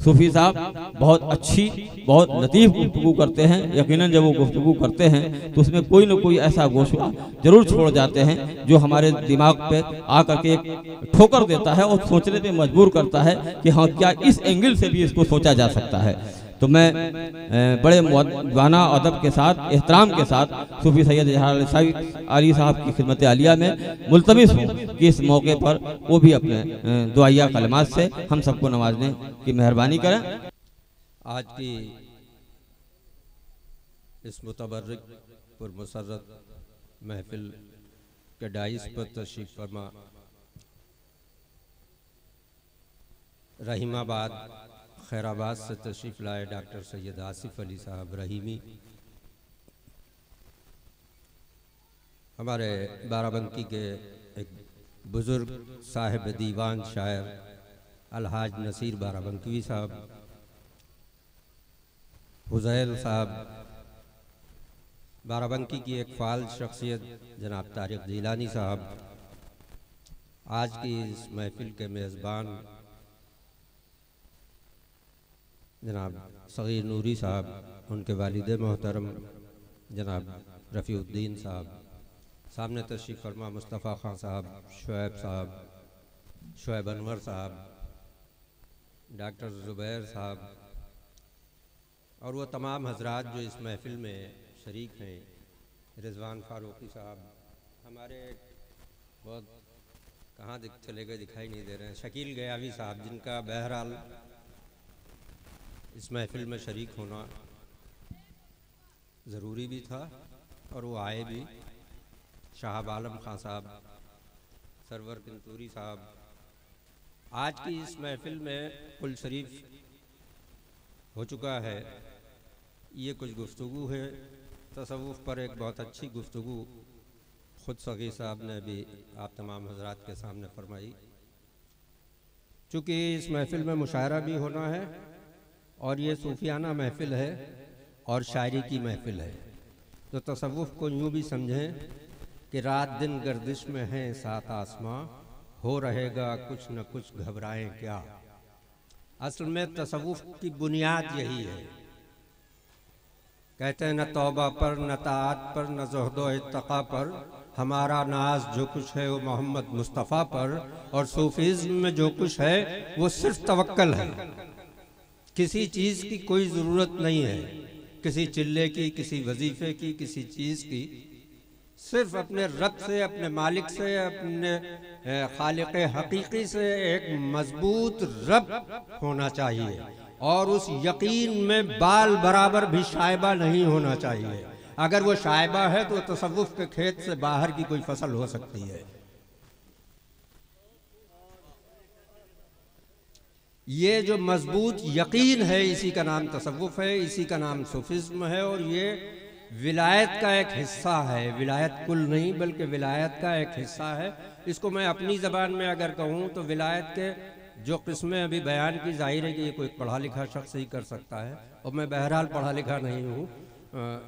सूफी साहब बहुत अच्छी, बहुत लतीफ़ गुफ्तगू करते हैं। यकीनन जब वो गुफ्तगू करते हैं तो उसमें कोई न कोई ऐसा गोशा जरूर छोड़ जाते हैं जो हमारे दिमाग पे आकर के एक ठोकर देता है और सोचने पे मजबूर करता है कि हाँ, क्या इस एंगल से भी इसको सोचा जा सकता है। तो मैं बड़े मुअद्दबाना अदब के साथ, एहतराम के साथ सूफी सैयद इजहार अली साहब की खिदमत आलिया में मुल्तमिस हूँ कि इस मौके पर वो भी अपने दुआया कलमात से हम सबको नवाजने की मेहरबानी करें। आज की इस मुतबर्रिक पुरमसरत महफिल के डाइस पर तशरीफ फरमा रहीमाबाद खैराबाद से तशरीफ़ लाए डॉक्टर सैयद आसिफ अली साहब रहीमी, हमारे बाराबंकी के एक बुज़ुर्ग साहिब दीवान शायर अलहाज नसीर बाराबंकी साहब, हुज़ैल साहब, बाराबंकी की एक फ़ाल शख्सियत जनाब तारिक जिलानी साहब, आज की इस महफिल के मेज़बान जनाब सगीर नूरी साहब, उनके वालिद मोहतरम जनाब रफ़ीउद्दीन साहब, सामने तशरीफ़ फरमा मुस्तफ़ा ख़ान साहब, शुएब अनवर साहब, डॉक्टर ज़ुबैर साहब और वो तमाम हजरात जो इस महफिल में शरीक हैं, रिजवान फ़ारूकी साहब, हमारे बहुत कहाँ चले गए दिखाई नहीं दे रहे हैं, शकील गयावी साहब, जिनका बहरहाल इस महफिल में शरीक होना ज़रूरी भी था और वो आए भी, शाहब आलम खान साहब, सरवर किंतूरी साहब। आज की इस महफिल में कुल शरीफ हो चुका है। ये कुछ गुफ्तगू है तसव्वुफ़ पर, एक बहुत अच्छी गुफ्तगू ख़ुद सग़ीर साहब ने भी आप तमाम हजरात के सामने फरमाई। चूँकि इस महफिल में मुशायरा भी होना है और ये सूफियाना महफिल है और शायरी की महफिल है, तो तसव्वुफ़ को यूँ भी समझें कि रात दिन गर्दिश में है सात आसमां, हो रहेगा कुछ न कुछ घबराएं क्या। असल में तसव्वुफ़ की बुनियाद यही है। कहते हैं न तौबा पर, न ताअत पर, न ज़ुहदो इत्तक़ा पर, हमारा नाज जो कुछ है वो मोहम्मद मुस्तफ़ा पर, और सूफीज़्म में जो कुछ है वो सिर्फ तवक्कल है। किसी चीज़ की कोई ज़रूरत नहीं है, किसी चिल्ले की, किसी वजीफ़े की, किसी चीज़ की, सिर्फ अपने रब से, अपने मालिक से, अपने खालिक हकीकी से एक मजबूत रब होना चाहिए और उस यकीन में बाल बराबर भी शायबा नहीं होना चाहिए। अगर वो शायबा है तो तसव्वुफ़ के खेत से बाहर की कोई फसल हो सकती है। ये जो मजबूत यकीन है, इसी का नाम तसव्वुफ़ है, इसी का नाम सूफिज़्म है और ये विलायत का एक हिस्सा है। विलायत कुल नहीं बल्कि विलायत का एक हिस्सा है। इसको मैं अपनी ज़बान में अगर कहूँ तो विलायत के जो किस्में अभी बयान की, जाहिर है कि ये कोई पढ़ा लिखा शख्स ही कर सकता है और मैं बहरहाल पढ़ा लिखा नहीं हूँ,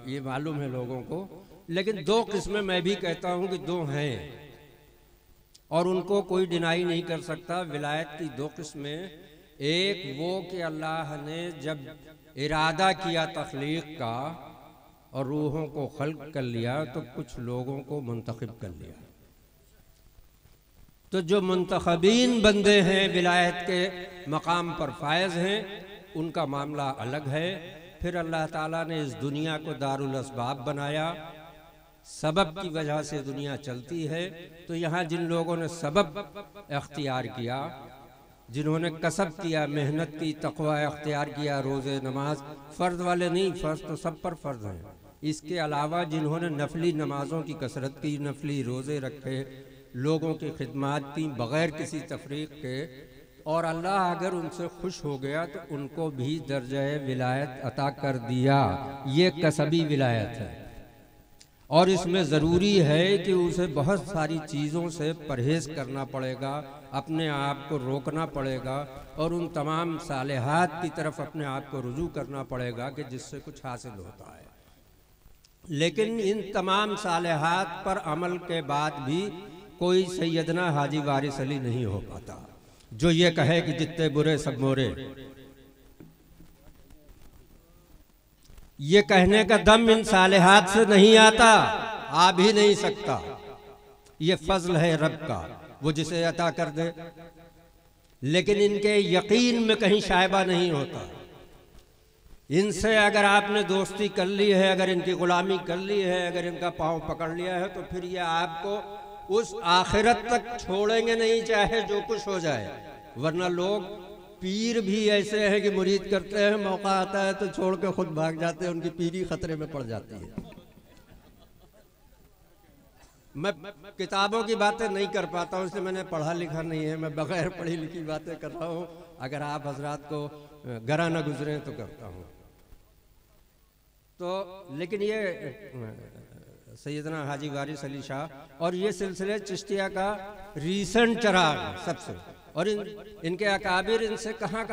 ये मालूम है लोगों को, लेकिन दो किस्में मैं भी कहता हूँ कि दो हैं और उनको कोई डिनाई नहीं कर सकता। विलायत की दो किस्में, एक वो कि अल्लाह ने जब इरादा किया तख्लीक का और रूहों को खल्क कर लिया तो कुछ लोगों को मुंतखब कर लिया। तो जो मुंतखबीन बंदे हैं, विलायत के मकाम पर फायज हैं, उनका मामला अलग है। फिर अल्लाह ताला ने इस दुनिया को दारुल अस्बाब बनाया, सबब की वजह से दुनिया चलती है। तो यहाँ जिन लोगों ने सबब अख्तियार किया, जिन्होंने कसब किया, मेहनत की, तक़वा अख्तियार किया, रोज़े नमाज फ़र्ज वाले नहीं, फ़र्ज तो सब पर फ़र्ज हैं, इसके अलावा जिन्होंने नफली नमाज़ों की कसरत की, नफली रोज़े रखे, लोगों की खिदमत की बग़ैर किसी तफरीक़ के, और अल्लाह अगर उनसे खुश हो गया तो उनको भी दर्जा विलायत अता कर दिया। ये कसबी विलायत है और इसमें ज़रूरी है कि उसे बहुत सारी चीज़ों से परहेज़ करना पड़ेगा, अपने आप को रोकना पड़ेगा और उन तमाम सालेहात की तरफ अपने आप को रुजू करना पड़ेगा कि जिससे कुछ हासिल होता है। लेकिन इन तमाम सालेहात पर अमल के बाद भी कोई सैयदना हाजी वारिस अली नहीं हो पाता जो ये कहे कि जितने बुरे सब मोरे। ये कहने का दम इन सालिहात से नहीं आता, आ भी नहीं सकता। ये फजल है रब का, वो जिसे अता कर दे। लेकिन इनके यकीन में कहीं शायबा नहीं होता। इनसे अगर आपने दोस्ती कर ली है, अगर इनकी गुलामी कर ली है, अगर इनका पांव पकड़ लिया है, तो फिर ये आपको उस आखिरत तक छोड़ेंगे नहीं, चाहे जो कुछ हो जाए। वरना लोग पीर भी ऐसे हैं कि मुरीद करते हैं, मौका आता है तो छोड़ के खुद भाग जाते हैं, उनकी पीरी खतरे में पड़ जाती है। मैं किताबों की बातें नहीं कर पाता हूँ, इसलिए मैंने पढ़ा लिखा नहीं है, मैं बगैर पढ़ी लिखी बातें कर रहा हूँ। अगर आप हजरात को गरा न गुजरे तो करता हूँ। तो लेकिन ये सैयदना हाजी वारिस अली शाह और ये सिलसिले चिश्तिया का रीसेंट चराग सबसे, और इनके अकाबिर इनसे कहाँ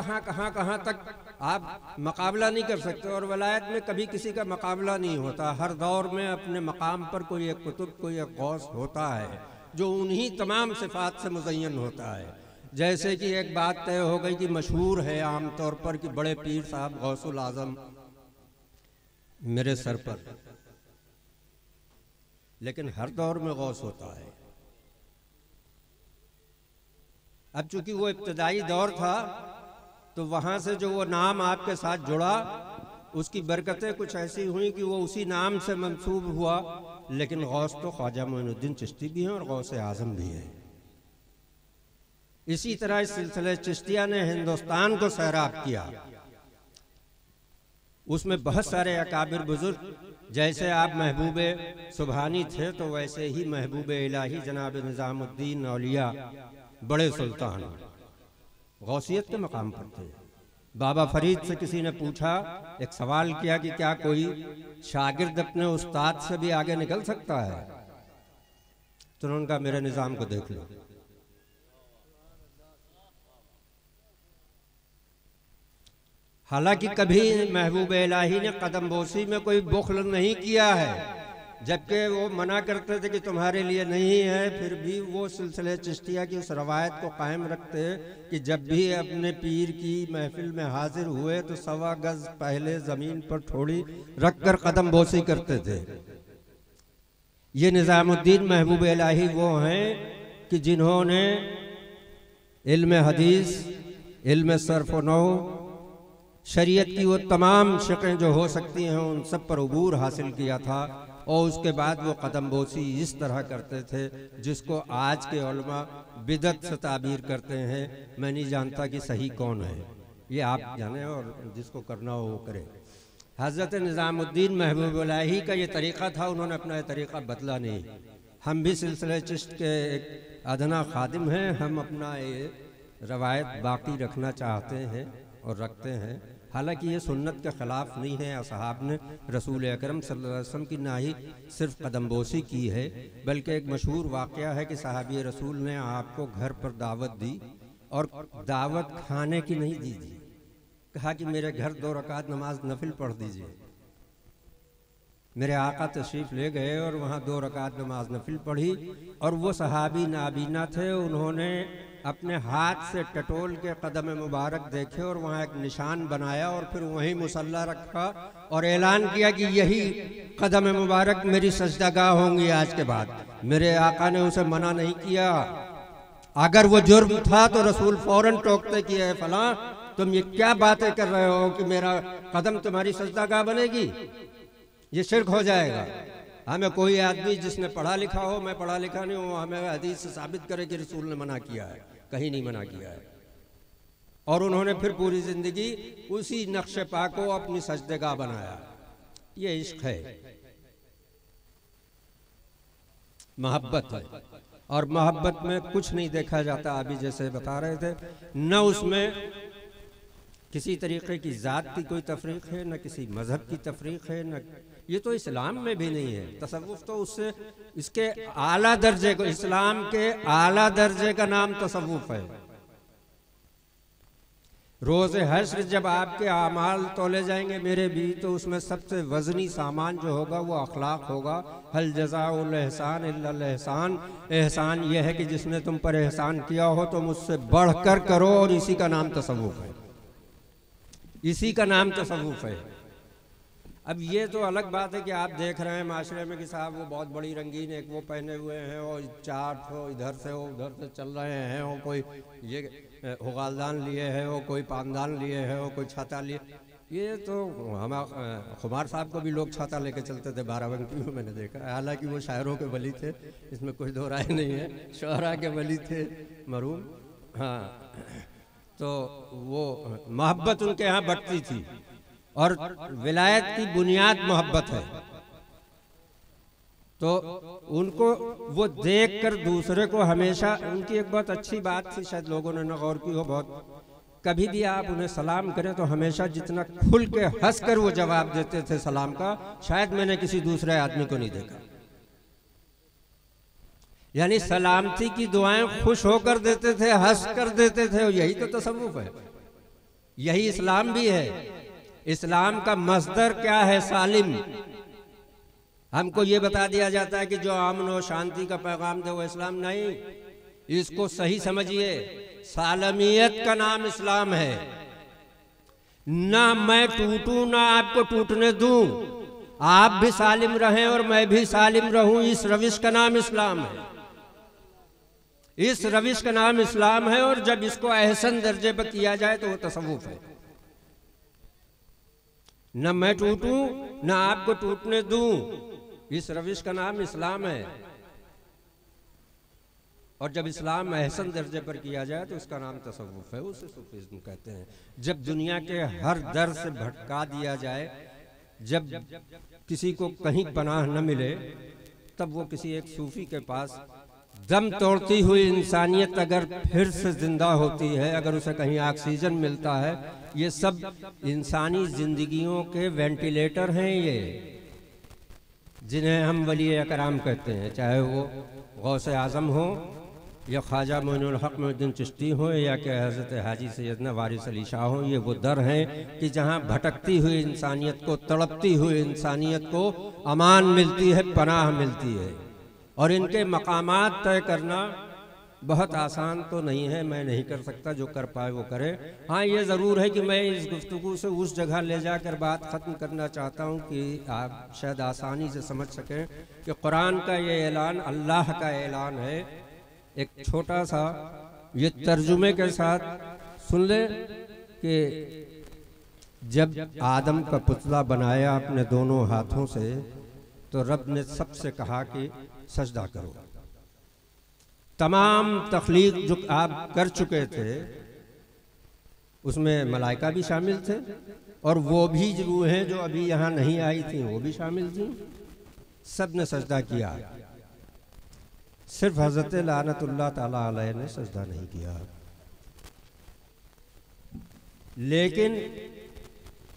तक आप मुकाबला नहीं कर सकते। और वलायत में कभी किसी का मुकाबला नहीं होता। हर दौर में अपने मकाम पर कोई एक कुतुब, कोई एक गौस होता है जो उन्हीं तमाम सिफात से मुज़य्यन होता है। जैसे कि एक बात तय हो गई कि मशहूर है आम तौर पर कि बड़े पीर साहब गौसुल आज़म मेरे सर पर, लेकिन हर दौर में गौस होता है। अब चूंकि वो इब्तदाई दौर था तो वहां से जो वो नाम आपके साथ जुड़ा, उसकी बरकतें कुछ ऐसी हुई कि वो उसी नाम से मंसूब हुआ। लेकिन गौस तो ख्वाजा मोइनुद्दीन चिश्ती भी हैं और गौस आज़म भी है। इसी तरह इस सिलसिले चिश्तिया ने हिंदुस्तान को सैराब किया। उसमें बहुत सारे अकाबिर बुजुर्ग, जैसे आप महबूबे सुबहानी थे तो वैसे ही महबूबे इलाही जनाब निज़ामुद्दीन औलिया बड़े सुल्तान गौसियत के मकाम पर थे। बाबा फरीद से किसी ने पूछा, एक सवाल किया कि क्या कोई शागिर्द अपने उस्ताद से भी आगे निकल सकता है? तो उन्होंने कहा मेरे निज़ाम को देख लो। हालांकि कभी महबूब इलाही ने कदम बोसी में कोई बुख्ल नहीं किया है, जबकि वो मना करते थे कि तुम्हारे लिए नहीं है, फिर भी वो सिलसिले चिश्तिया की उस रवायत को कायम रखते कि जब भी अपने पीर की महफिल में हाजिर हुए तो 1.25 गज पहले जमीन पर थोड़ी रखकर कदम बोसी करते थे। ये निज़ामुद्दीन महबूब इलाही वो हैं कि जिन्होंने इल्म हदीस, इल्म सर्फ व नौ, शरीयत की वो तमाम शक़ें जो हो सकती हैं उन सब पर अबूर हासिल किया था। और उसके बाद वो कदम बोसी इस तरह करते थे जिसको आज के उलमा बिदअत से ताबीर करते हैं। मैं नहीं जानता कि सही कौन है, ये आप जाने और जिसको करना हो वो करे। हज़रत निज़ामुद्दीन महबूब इलाही का ये तरीक़ा था, उन्होंने अपना ये तरीक़ा बदला नहीं। हम भी सिलसिले चिश्त के एक अदना खादिम हैं, हम अपना ये रवायत बाकी रखना चाहते हैं और रखते हैं। हालांकि ये सुन्नत के ख़िलाफ़ नहीं है। असहाब ने रसूल अकरम सल्लल्लाहु अलैहि वसल्लम की ना ही सिर्फ कदमबोसी की है, बल्कि एक मशहूर वाक़या है कि सहाबी रसूल ने आपको घर पर दावत दी और दावत खाने की नहीं दी थी। कहा कि मेरे घर 2 रकात नमाज नफिल पढ़ दीजिए। मेरे आका तशरीफ़ ले गए और वहाँ 2 रकात नमाज नफिल पढ़ी। और वो सहाबी नाबीना थे, उन्होंने अपने हाथ से टटोल के कदम मुबारक देखे और वहाँ एक निशान बनाया और फिर वहीं मुसल्ला रखा और ऐलान किया कि यही कदम मुबारक मेरी सजदागाह होंगी आज के बाद। मेरे आका ने उसे मना नहीं किया। अगर वो जुर्म था तो रसूल फौरन टोकते कि है फलां, तुम ये क्या बातें कर रहे हो कि मेरा कदम तुम्हारी सजदागाह बनेगी, ये शिर्क हो जाएगा। हमें कोई आदमी जिसने पढ़ा लिखा हो, मैं पढ़ा लिखा नहीं हूँ, हमें हदीस से साबित करे कि रसूल ने मना किया है, कहीं नहीं मना किया है। और उन्होंने फिर पूरी जिंदगी उसी नक्शे पा को अपनी सजदेगाह बनाया। ये इश्क है, मोहब्बत है। और मोहब्बत में कुछ नहीं देखा जाता, अभी जैसे बता रहे थे, न उसमें किसी तरीके की ज़ात की कोई तफरीक है, न किसी मजहब की तफरीक है, न ये तो इस्लाम में भी नहीं है। तसव्वुफ तो उससे इसके आला दर्जे को, इस्लाम के आला दर्जे का नाम तसव्वुफ है। रोज़े हश्र जब आपके आमाल तोले जाएंगे मेरे भी, तो उसमें सबसे वजनी सामान जो होगा वो अखलाक होगा। हल जज़ाउल एहसान इल्लल एहसान, एहसान यह है कि जिसने तुम पर एहसान किया हो तो मुझसे बढ़कर करो, और इसी का नाम तसव्वुफ है, इसी का नाम तसव्वुफ है। अब ये तो अलग बात है कि आप देख रहे हैं माशरे में कि साहब वो बहुत बड़ी रंगीन एक वो पहने हुए हैं और चाट हो इधर से हो उधर से चल रहे हैं, वो कोई ये हुगालदान लिए है, वो कोई पानदान लिए है, वो कोई छाता लिए। ये तो हमारा खुमार साहब को भी लोग छाता लेके चलते थे बाराबंकी में, मैंने देखा है। हालांकि वो शायरों के वली थे, इसमें कोई दो राय नहीं है, शुअरा के वली थे मरूम। हाँ, तो वो मोहब्बत उनके यहाँ बढ़ती थी और विलायत की बुनियाद मोहब्बत है। तो उनको वो देखकर दूसरे को हमेशा, उनकी एक बहुत अच्छी बात थी, शायद लोगों ने न गौर की हो बहुत, कभी भी आप उन्हें सलाम करें तो हमेशा जितना खुल के हंस कर वो जवाब देते थे सलाम का, शायद मैंने किसी दूसरे आदमी को नहीं देखा। यानी सलामती की दुआएं खुश होकर देते थे, हंस कर देते थे, और यही तो तसव्वुफ है, यही इस्लाम भी है। इस्लाम का मस्दर क्या है? सालिम। हमको ये बता दिया जाता है कि जो अमन और शांति का पैगाम दे वो इस्लाम नहीं, इसको सही समझिए। सालमियत का नाम इस्लाम है। ना मैं टूटूं ना आपको टूटने दूं, आप भी सालिम रहें और मैं भी सालिम रहूं, इस रविश का नाम इस्लाम है। इस रविश का नाम इस्लाम है, और जब इसको एहसन दर्जे पर किया जाए तो वो तसव्वुफ है। न मैं टूटूं न आपको टूटने दूं, इस रविश का नाम इस्लाम है। और जब इस्लाम एहसन दर्जे पर किया जाए तो उसका नाम तसव्वुफ है, उसे सूफीज़्म कहते हैं। जब दुनिया के हर दर से भटका दिया जाए, जब किसी को कहीं पनाह न मिले, तब वो किसी एक सूफी के पास दम तोड़ती हुई इंसानियत अगर फिर से जिंदा होती है, अगर उसे कहीं ऑक्सीजन मिलता है, ये सब इंसानी जिंदगियों के वेंटिलेटर हैं, ये जिन्हें हम वली अकराम कहते हैं, चाहे वो गौसे आज़म हो या ख्वाजा मोइनुल हक मोइनुद्दीन चिश्ती हो या कि हज़रत हाजी सैयदना वारिस अली शाह हो। ये वो दर हैं कि जहाँ भटकती हुई इंसानियत को, तड़पती हुई इंसानियत को अमान मिलती है, पनाह मिलती है। और इनके मकामात तय करना बहुत आसान तो नहीं है, मैं नहीं कर सकता, जो कर पाए वो करे। हाँ, ये ज़रूर है कि मैं इस गुफ्तगू से उस जगह ले जाकर बात ख़त्म करना चाहता हूँ कि आप शायद आसानी से समझ सकें कि कुरान का ये ऐलान अल्लाह का ऐलान है। एक छोटा सा ये तर्जुमे के साथ सुन ले कि जब आदम का पुतला बनाया अपने दोनों हाथों से, तो रब ने सबसे कहा कि सजदा करो। तमाम तख्लीक जो आप कर चुके थे उसमें मलाइका भी शामिल थे, और वो भी रूहें जो अभी यहाँ नहीं आई थी वो भी शामिल थी। सब ने सजदा किया, सिर्फ हज़रत लानतुल्लाह ताला अलैह ने सजदा नहीं किया। लेकिन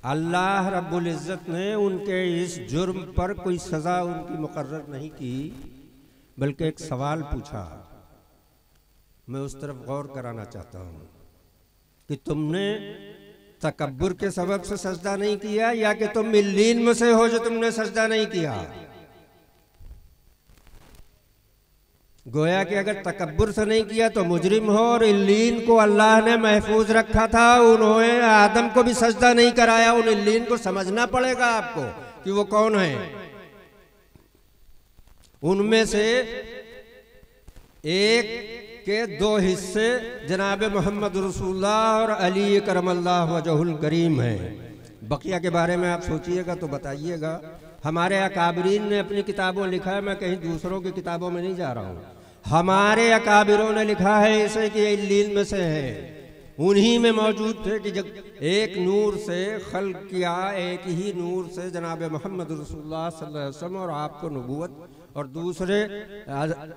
अल्लाह रब्बुल इज़्ज़त ने उनके इस जुर्म पर कोई सज़ा उनकी मुकर्रर नहीं की, बल्कि एक सवाल पूछा। मैं उस तरफ गौर कराना चाहता हूँ कि तुमने तकब्बुर के सबब से सजदा नहीं किया या कि तुम इल्लीन में से हो जो तुमने सजदा नहीं किया। गोया कि अगर तकब्बुर से नहीं किया तो मुजरिम हो, और इल्लीन को अल्लाह ने महफूज रखा था, उन्होंने आदम को भी सजदा नहीं कराया। उन इल्लीन को समझना पड़ेगा आपको कि वो कौन है। उनमें से एक के दो हिस्से जनाब मोहम्मद रसूलुल्लाह और अली करमल्लाहु वजहुल करीम हैं। बकिया के बारे में आप सोचिएगा तो बताइएगा। हमारे अकाबरीन ने अपनी किताबों में लिखा है, मैं कहीं दूसरों की किताबों में नहीं जा रहा हूँ, हमारे अकाबिरों ने लिखा है इसे कि इल्लीन में से है। उन्हीं में मौजूद थे कि जब एक नूर से खल्क किया, एक ही नूर से जनाब मोहम्मद रसूलुल्लाह सल्लल्लाहु अलैहि वसल्लम और आपको नबूवत, और दूसरे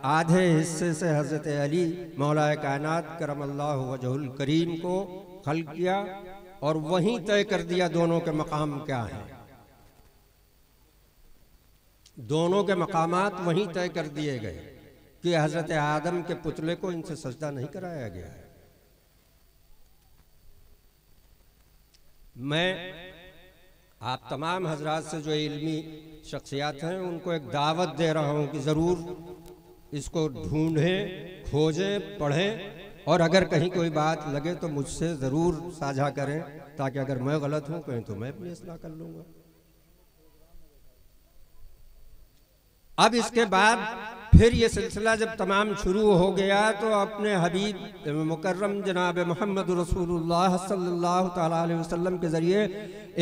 आधे हिस्से से हज़रत अली मौलाए कायनात करमल्लाहु वजहुल करीम को खल्क किया, और वहीं तय कर दिया दोनों के मकाम क्या हैं। दोनों के मकामात वहीं तय कर दिए गए कि हज़रत आदम के पुतले को इनसे सजदा नहीं कराया गया है। मैं आप तमाम हजरात से जो इल्मी शख्सियात हैं उनको एक दावत दे रहा हूं कि ज़रूर इसको ढूंढें, खोजें, पढ़ें, और अगर कहीं कोई बात लगे तो मुझसे ज़रूर साझा करें, ताकि अगर मैं गलत हूं कहीं तो मैं अपनी इस्लाह कर लूँगा। अब इसके बाद फिर ये सिलसिला जब तमाम शुरू हो गया तो अपने हबीब मुकर्रम जनाब मोहम्मद रसूलुल्लाह सल्लल्लाहु ताला अलैहि वसल्लम के ज़रिए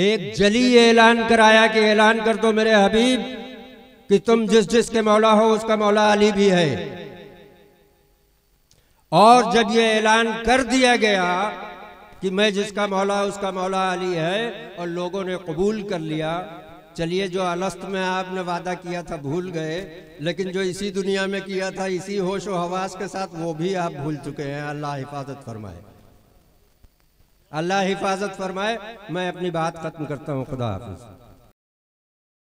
एक जली ऐलान कराया कि ऐलान कर दो मेरे हबीब कि तुम जिस जिस के मौला हो उसका मौला अली भी है। और जब ये ऐलान कर दिया गया कि मैं जिसका मौला उसका मौला अली है और लोगों ने कबूल कर लिया, चलिए जो अलस्त में आपने वादा किया था भूल गए, लेकिन जो इसी दुनिया में किया था इसी होश व हवास के साथ वो भी आप भूल चुके हैं। अल्लाह हिफाजत फरमाए, अल्लाह हिफाजत फरमाए। मैं अपनी बात खत्म करता हूँ। खुदा हाफिज।